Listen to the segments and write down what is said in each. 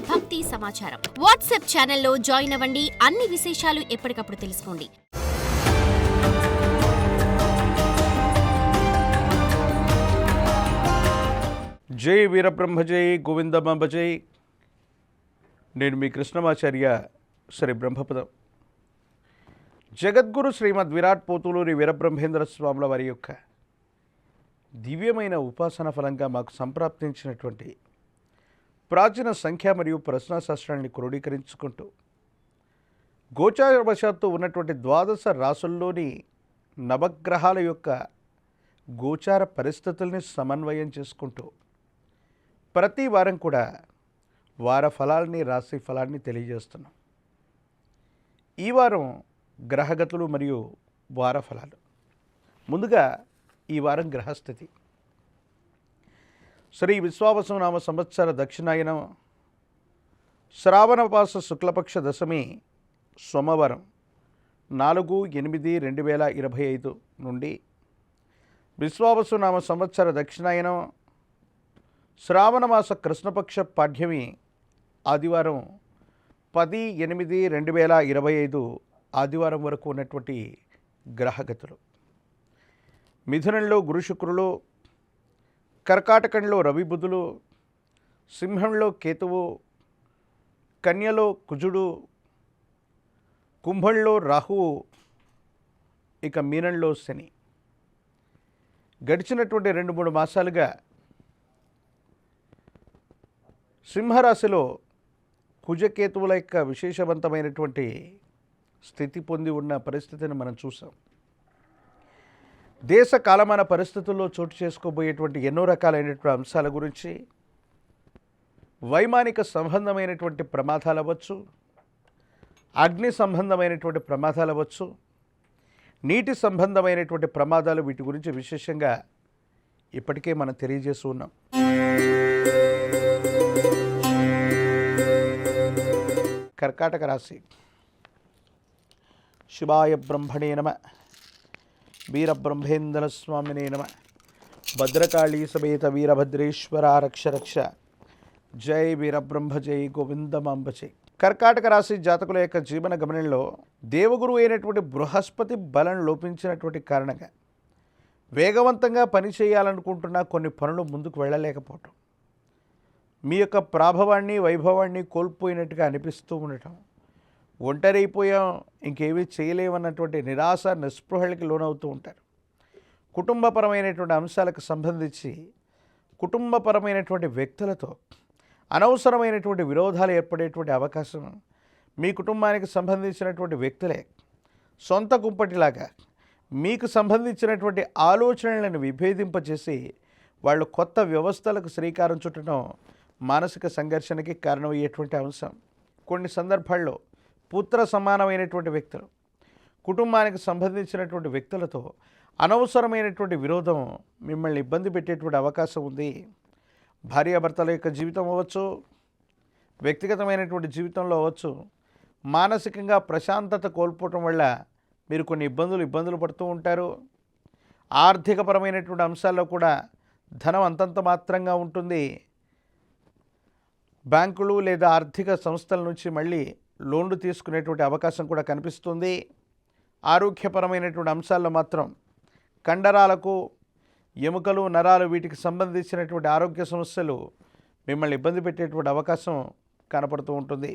భక్తి సమాచారం. వాట్సాప్ ఛానల్లో జాయిన్ అవ్వండి. అన్ని విశేషాలు ఎప్పటికప్పుడు తెలుసుకోండి. జై వీరబ్రహ్మ జై గోవిందమాంబ జై. నేను మీ కృష్ణమాచార్య శ్రీ బ్రహ్మపదం. జగద్గురు శ్రీమద్ విరాట్ పోతులూరి వీరబ్రహ్మేంద్ర స్వాముల వారి యొక్క దివ్యమైన ఉపాసన ఫలంగా మాకు సంప్రాప్తించినటువంటి ప్రాచీన సంఖ్య మరియు ప్రశ్నాశాస్త్రాన్ని క్రోడీకరించుకుంటూ గోచారవశాత్తు ఉన్నటువంటి ద్వాదశ రాసుల్లోని నవగ్రహాల యొక్క గోచార పరిస్థితుల్ని సమన్వయం చేసుకుంటూ ప్రతి వారం కూడా వార ఫలాల్ని రాశి ఫలాన్ని తెలియజేస్తున్నాం. ఈ వారం గ్రహగతులు మరియు వార ఫలాలు. ముందుగా ఈ వారం గ్రహస్థితి. శ్రీ విశ్వావసు నామ సంవత్సర దక్షిణాయనం శ్రావణమాస శుక్లపక్ష దశమి సోమవారం 4/8/2025 నుండి విశ్వావసు నామ సంవత్సర దక్షిణాయనం శ్రావణమాస కృష్ణపక్ష పాఠ్యమి ఆదివారం 10/8/2025 ఆదివారం వరకు ఉన్నటువంటి గ్రహగతులు. మిథునంలో గురు శుక్రులు, కర్కాటకంలో రవి బుధులు, సింహంలో కేతువు, కన్యలో కుజుడు, కుంభంలో రాహువు, ఇక మీనంలో శని. గడిచినటువంటి 2-3 మాసాలుగా సింహరాశిలో కుజకేతువుల యొక్క విశేషవంతమైనటువంటి స్థితి పొంది ఉన్న పరిస్థితిని మనం చూసాం. దేశ కాలమాన పరిస్థితుల్లో చోటు చేసుకోబోయేటువంటి ఎన్నో రకాలైనటువంటి అంశాల గురించి, వైమానిక సంబంధమైనటువంటి ప్రమాదాలు అవ్వచ్చు, అగ్ని సంబంధమైనటువంటి ప్రమాదాలు అవ్వచ్చు, నీటి సంబంధమైనటువంటి ప్రమాదాలు, వీటి గురించి విశేషంగా ఇప్పటికే మనం తెలియజేస్తూ ఉన్నాం. కర్కాటక రాశి. శివాయ బ్రహ్మణే నమ, వీరబ్రహ్మేంద్ర స్వామినే నమ, భద్రకాళీ సమేత వీరభద్రేశ్వర రక్ష రక్ష. జై వీరబ్రహ్మ జై గోవిందమాంబ జై. కర్కాటక రాశి జాతకుల యొక్క జీవన గమనంలో దేవగురువు అయినటువంటి బృహస్పతి బలం లోపించినటువంటి కారణంగా వేగవంతంగా పనిచేయాలనుకుంటున్న కొన్ని పనులు ముందుకు వెళ్ళలేకపోవటం, మీ యొక్క ప్రాభవాన్ని వైభవాన్ని కోల్పోయినట్టుగా అనిపిస్తూ ఉండటం, ఒంటరైపోయాం ఇంకేమీ చేయలేమన్నటువంటి నిరాశ నిస్పృహలకి లోనవుతూ ఉంటారు. కుటుంబపరమైనటువంటి అంశాలకు సంబంధించి కుటుంబపరమైనటువంటి వ్యక్తులతో అనవసరమైనటువంటి విరోధాలు ఏర్పడేటువంటి అవకాశం, మీ కుటుంబానికి సంబంధించినటువంటి వ్యక్తులే సొంత కుంపటిలాగా మీకు సంబంధించినటువంటి ఆలోచనలను విభేదింపచేసి వాళ్ళు కొత్త వ్యవస్థలకు శ్రీకారం చుట్టడం మానసిక సంఘర్షణకి కారణమయ్యేటువంటి అంశం. కొన్ని సందర్భాల్లో పుత్ర సమానమైనటువంటి వ్యక్తులు, కుటుంబానికి సంబంధించినటువంటి వ్యక్తులతో అనవసరమైనటువంటి విరోధం మిమ్మల్ని ఇబ్బంది పెట్టేటువంటి అవకాశం ఉంది. భార్యాభర్తల యొక్క జీవితం అవ్వచ్చు, వ్యక్తిగతమైనటువంటి జీవితంలో అవ్వచ్చు, మానసికంగా ప్రశాంతత కోల్పోవటం వల్ల మీరు కొన్ని ఇబ్బందులు పడుతూ ఉంటారు. ఆర్థికపరమైనటువంటి అంశాల్లో కూడా ధనం అంతంత మాత్రంగా ఉంటుంది. బ్యాంకులు లేదా ఆర్థిక సంస్థల నుంచి మళ్ళీ లోన్లు తీసుకునేటువంటి అవకాశం కూడా కనిపిస్తుంది. ఆరోగ్యపరమైనటువంటి అంశాల్లో మాత్రం కండరాలకు, ఎముకలు, నరాలు, వీటికి సంబంధించినటువంటి ఆరోగ్య సమస్యలు మిమ్మల్ని ఇబ్బంది పెట్టేటువంటి అవకాశం కనపడుతూ ఉంటుంది.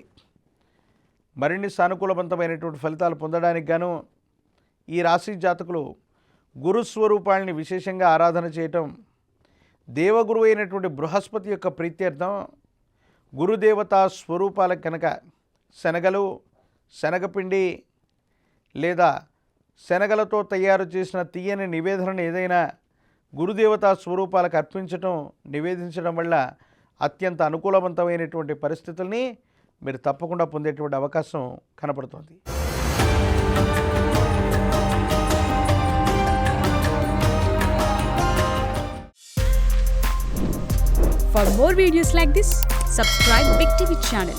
మరిన్ని సానుకూలవంతమైనటువంటి ఫలితాలు పొందడానికి గాను ఈ రాశి జాతకులు గురుస్వరూపాలని విశేషంగా ఆరాధన చేయటం, దేవగురువు అయినటువంటి బృహస్పతి యొక్క ప్రీత్యర్థం గురుదేవతా స్వరూపాలకు కనుక శనగలు, శనగపిండి లేదా శనగలతో తయారు చేసిన తీయని నివేదనను ఏదైనా గురుదేవతా స్వరూపాలకు అర్పించటం, నివేదించడం వల్ల అత్యంత అనుకూలవంతమైనటువంటి పరిస్థితుల్ని మీరు తప్పకుండా పొందేటువంటి అవకాశం కనపడుతుంది. For more videos like this, subscribe Big TV channel.